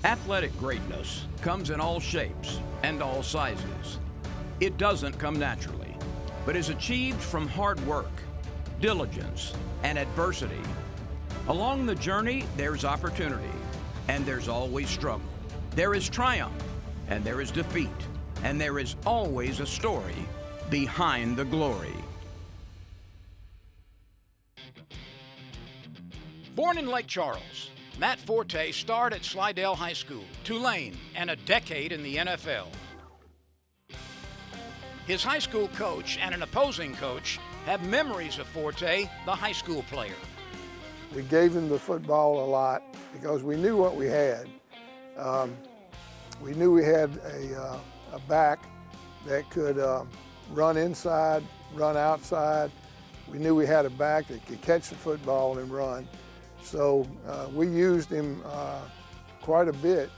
Athletic greatness comes in all shapes and all sizes. It doesn't come naturally, but is achieved from hard work, diligence, and adversity. Along the journey, there's opportunity, and there's always struggle. There is triumph, and there is defeat, and there is always a story behind the glory. Born in Lake Charles, Matt Forte starred at Slidell High School, Tulane, and a decade in the NFL. His high school coach and an opposing coach have memories of Forte, the high school player. We gave him the football a lot because we knew what we had. We knew we had a back that could run inside, run outside. We knew we had a back that could catch the football and run. So we used him quite a bit.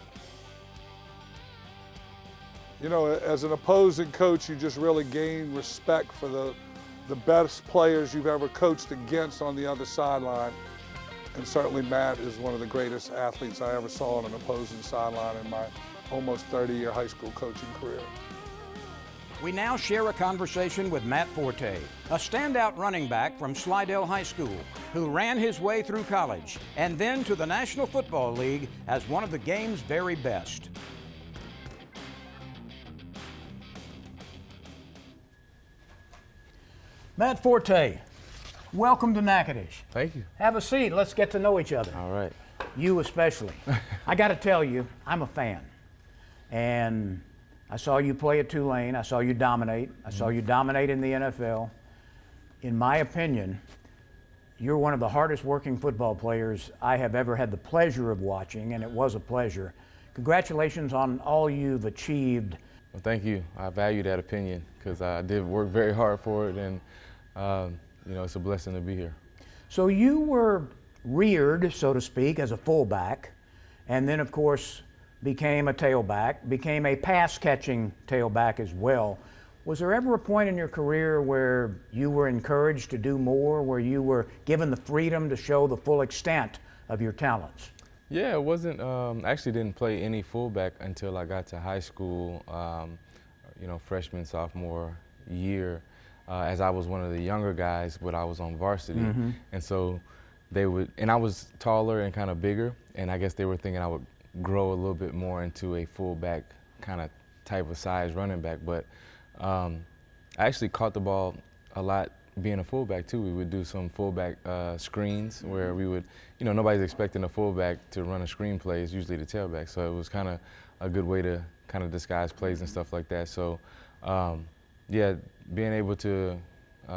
You know, as an opposing coach, you just really gain respect for the best players you've ever coached against on the other sideline. And certainly Matt is one of the greatest athletes I ever saw on an opposing sideline in my almost 30-year high school coaching career. We now share a conversation with Matt Forte, a standout running back from Slidell High School, who ran his way through college and then to the National Football League as one of the game's very best. Matt Forte, welcome to Natchitoches. Thank you. Have a seat. Let's get to know each other. All right. You especially. I got to tell you, I'm a fan. And I saw you play at Tulane. I saw you dominate. I saw you dominate in the NFL. In my opinion, you're one of the hardest working football players I have ever had the pleasure of watching, and it was a pleasure. Congratulations on all you've achieved. Well, thank you. I value that opinion because I did work very hard for it, and you know, it's a blessing to be here. So you were reared, so to speak, as a fullback, and then, of course, became a tailback, became a pass-catching tailback as well. Was there ever a point in your career where you were encouraged to do more, where you were given the freedom to show the full extent of your talents? Yeah, it wasn't, I actually didn't play any fullback until I got to high school, you know, freshman, sophomore year, as I was one of the younger guys, but I was on varsity. And so they would, and I was taller and kind of bigger, and I guess they were thinking I would grow a little bit more into a fullback kind of type of size running back. But I actually caught the ball a lot being a fullback too. We would do some fullback screens where we would, you know, nobody's expecting a fullback to run a screen play. It's usually the tailback. So it was kind of a good way to kind of disguise plays and stuff like that. So yeah, being able to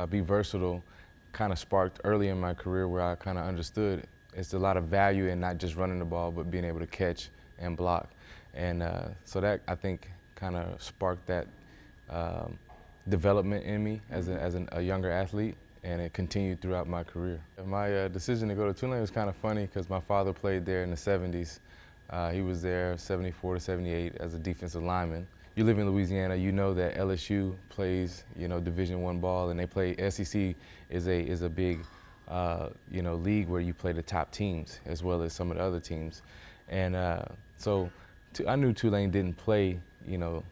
be versatile kind of sparked early in my career where I kind of understood it's a lot of value in not just running the ball, but being able to catch and block. And so that, I think, kind of sparked that development in me as a younger athlete, and it continued throughout my career. My decision to go to Tulane was kind of funny because my father played there in the 70s. He was there 74 to 78 as a defensive lineman. You live in Louisiana, you know that LSU plays, you know, Division I ball, and they play, SEC is a big, you know, league where you play the top teams as well as some of the other teams. And so I knew Tulane didn't play, you know,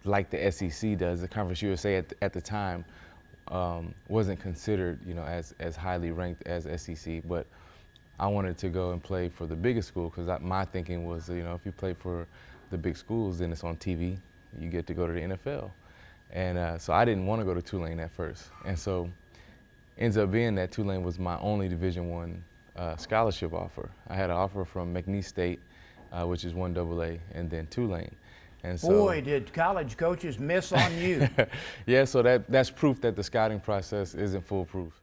like the SEC does. The Conference USA at the time wasn't considered, you know, as highly ranked as SEC, but I wanted to go and play for the biggest school because my thinking was, you know, if you play for the big schools, then it's on TV, you get to go to the NFL. And so I didn't want to go to Tulane at first. And so ends up being that Tulane was my only Division I scholarship offer. I had an offer from McNeese State, which is 1AA, and then Tulane. And so, boy, did college coaches miss on you. Yeah, so that's proof that the scouting process isn't foolproof.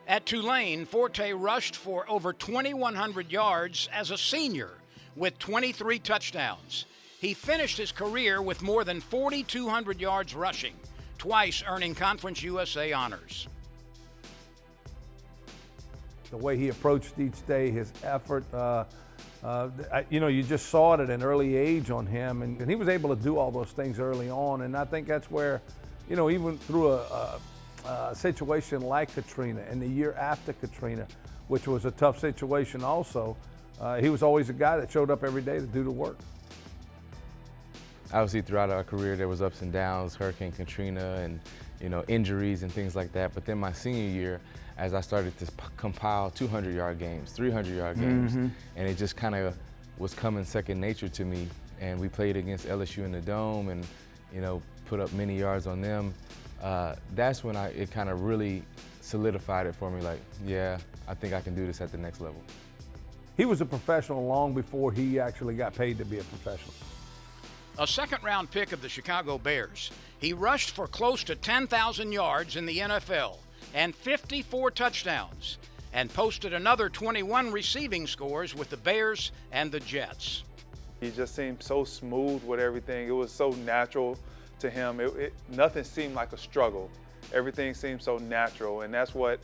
At Tulane, Forte rushed for over 2,100 yards as a senior with 23 touchdowns. He finished his career with more than 4,200 yards rushing, twice earning Conference USA honors. The way he approached each day, his effort, you know, you just saw it at an early age on him, and he was able to do all those things early on. And I think that's where, you know, even through a situation like Katrina and the year after Katrina, which was a tough situation also, he was always a guy that showed up every day to do the work. Obviously, throughout our career, there was ups and downs, Hurricane Katrina and, injuries and things like that. But then my senior year, as I started to compile 200-yard games, 300-yard games, and it just kind of was coming second nature to me. And we played against LSU in the Dome and, put up many yards on them. That's when it kind of really solidified it for me, like, yeah, I think I can do this at the next level. He was a professional long before he actually got paid to be a professional. A second-round pick of the Chicago Bears, he rushed for close to 10,000 yards in the NFL and 54 touchdowns, and posted another 21 receiving scores with the Bears and the Jets. He just seemed so smooth with everything. It was so natural to him. Nothing seemed like a struggle. Everything seemed so natural, and that's why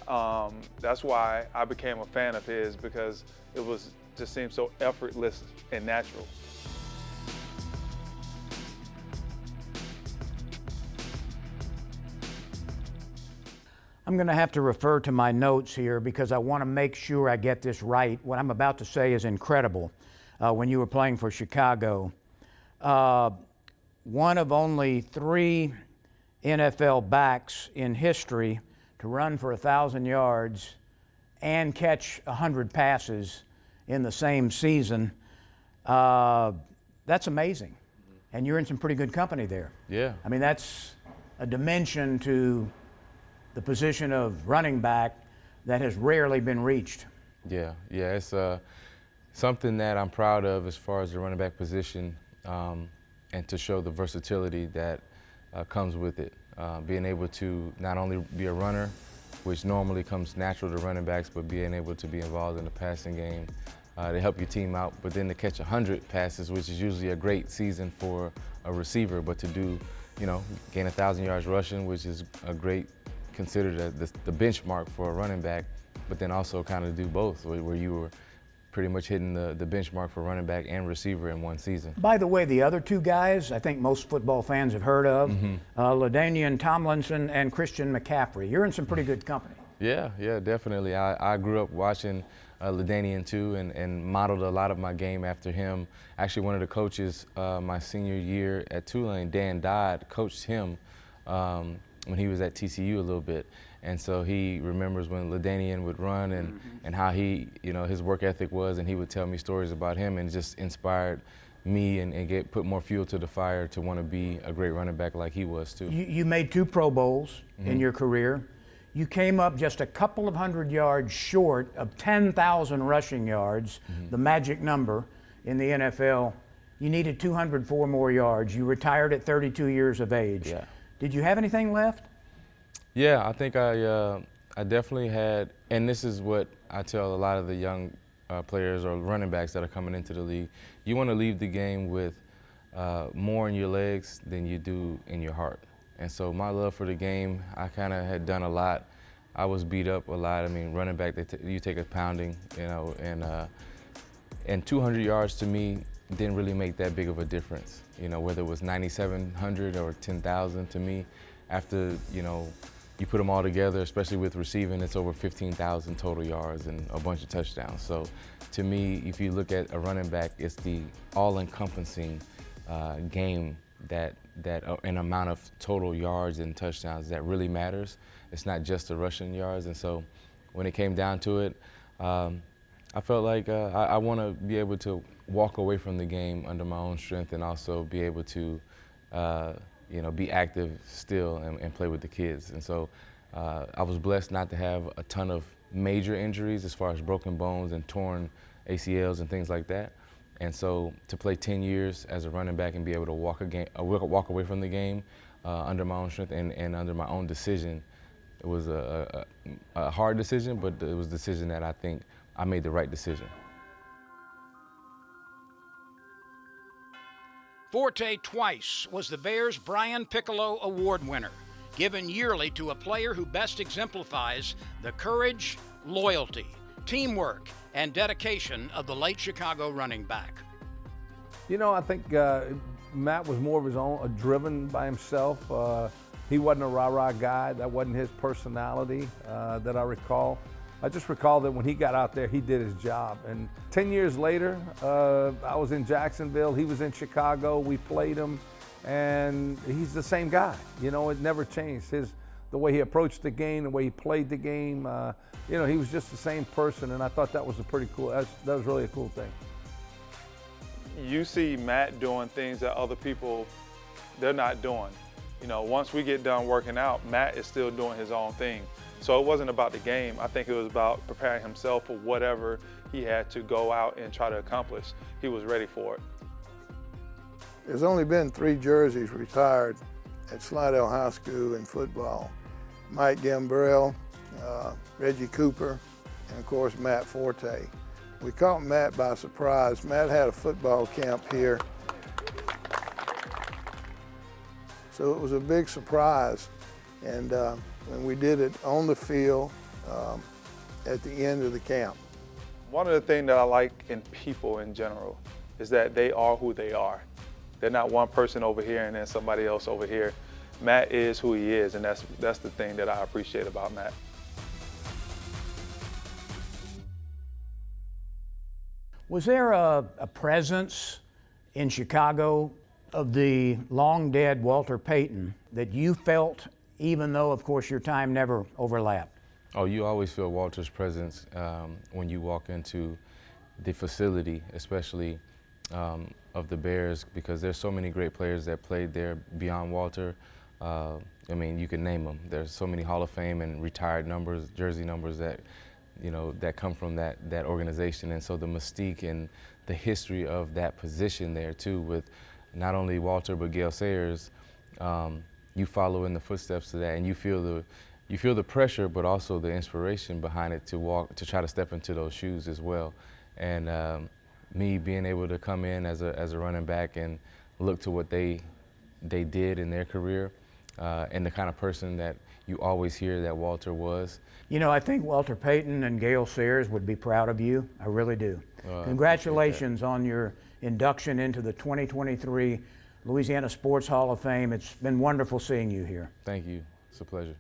I became a fan of his, because it just seemed so effortless and natural. I'm going to have to refer to my notes here because I want to make sure I get this right. What I'm about to say is incredible. When you were playing for Chicago, one of only 3 NFL backs in history to run for 1,000 yards and catch 100 passes in the same season. That's amazing. And you're in some pretty good company there. Yeah. I mean, that's a dimension to the position of running back that has rarely been reached. Yeah, it's something that I'm proud of as far as the running back position, and to show the versatility that comes with it. Being able to not only be a runner, which normally comes natural to running backs, but being able to be involved in the passing game to help your team out, but then to catch 100 passes, which is usually a great season for a receiver, but to do, gain 1,000 yards rushing, which is a great, considered the benchmark for a running back, but then also kind of do both, where you were pretty much hitting the benchmark for running back and receiver in one season. By the way, the other 2 guys I think most football fans have heard of, LaDainian Tomlinson and Christian McCaffrey. You're in some pretty good company. Yeah, definitely. I grew up watching LaDainian too, and modeled a lot of my game after him. Actually, one of the coaches my senior year at Tulane, Dan Dodd, coached him when he was at TCU a little bit. And so he remembers when LaDainian would run and how he, his work ethic was, and he would tell me stories about him, and just inspired me and put more fuel to the fire to want to be a great running back like he was too. You made 2 Pro Bowls in your career. You came up just a couple of 100 yards short of 10,000 rushing yards, the magic number in the NFL. You needed 204 more yards. You retired at 32 years of age. Yeah. Did you have anything left? Yeah, I think I definitely had, and this is what I tell a lot of the young players or running backs that are coming into the league. You want to leave the game with more in your legs than you do in your heart. And so my love for the game, I kind of had done a lot. I was beat up a lot. I mean, running back, you take a pounding, and 200 yards to me didn't really make that big of a difference. Whether it was 9,700 or 10,000 to me, after, you put them all together, especially with receiving, it's over 15,000 total yards and a bunch of touchdowns. So to me, if you look at a running back, it's the all-encompassing game that an amount of total yards and touchdowns that really matters. It's not just the rushing yards. And so when it came down to it, I felt like I want to be able to walk away from the game under my own strength, and also be able to be active still and play with the kids. And so I was blessed not to have a ton of major injuries as far as broken bones and torn ACLs and things like that. And so to play 10 years as a running back and be able to walk away from the game under my own strength and under my own decision, it was a hard decision, but it was a decision that I think I made the right decision. Forte twice was the Bears' Brian Piccolo Award winner, given yearly to a player who best exemplifies the courage, loyalty, teamwork, and dedication of the late Chicago running back. I think Matt was more of his own, driven by himself. He wasn't a rah-rah guy. That wasn't his personality that I recall. I just recall that when he got out there, he did his job. And 10 years later, I was in Jacksonville, he was in Chicago, we played him, and he's the same guy. You know, it never changed. The way he approached the game, the way he played the game, you know, he was just the same person, and I thought that was a pretty cool, that was really a cool thing. You see Matt doing things that other people, they're not doing. You know, once we get done working out, Matt is still doing his own thing. So it wasn't about the game. I think it was about preparing himself for whatever he had to go out and try to accomplish. He was ready for it. There's only been 3 jerseys retired at Slidell High School in football. Mike Gambrell, Reggie Cooper, and of course Matt Forte. We caught Matt by surprise. Matt had a football camp here. So it was a big surprise. And we did it on the field at the end of the camp. One of the things that I like in people in general is that they are who they are. They're not one person over here and then somebody else over here. Matt is who he is, and that's the thing that I appreciate about Matt. Was there a presence in Chicago of the long dead Walter Payton that you felt, even though, of course, your time never overlapped? Oh, you always feel Walter's presence when you walk into the facility, especially of the Bears, because there's so many great players that played there beyond Walter. I mean, you can name them. There's so many Hall of Fame and retired numbers, jersey numbers that, you know, that come from that organization. And so the mystique and the history of that position there too, with not only Walter but Gale Sayers, you follow in the footsteps of that, and you feel the pressure, but also the inspiration behind it to try to step into those shoes as well. And me being able to come in as a running back and look to what they did in their career, and the kind of person that you always hear that Walter was. You know, I think Walter Payton and Gale Sayers would be proud of you. I really do. Congratulations on your induction into the 2023 Louisiana Sports Hall of Fame. It's been wonderful seeing you here. Thank you. It's a pleasure.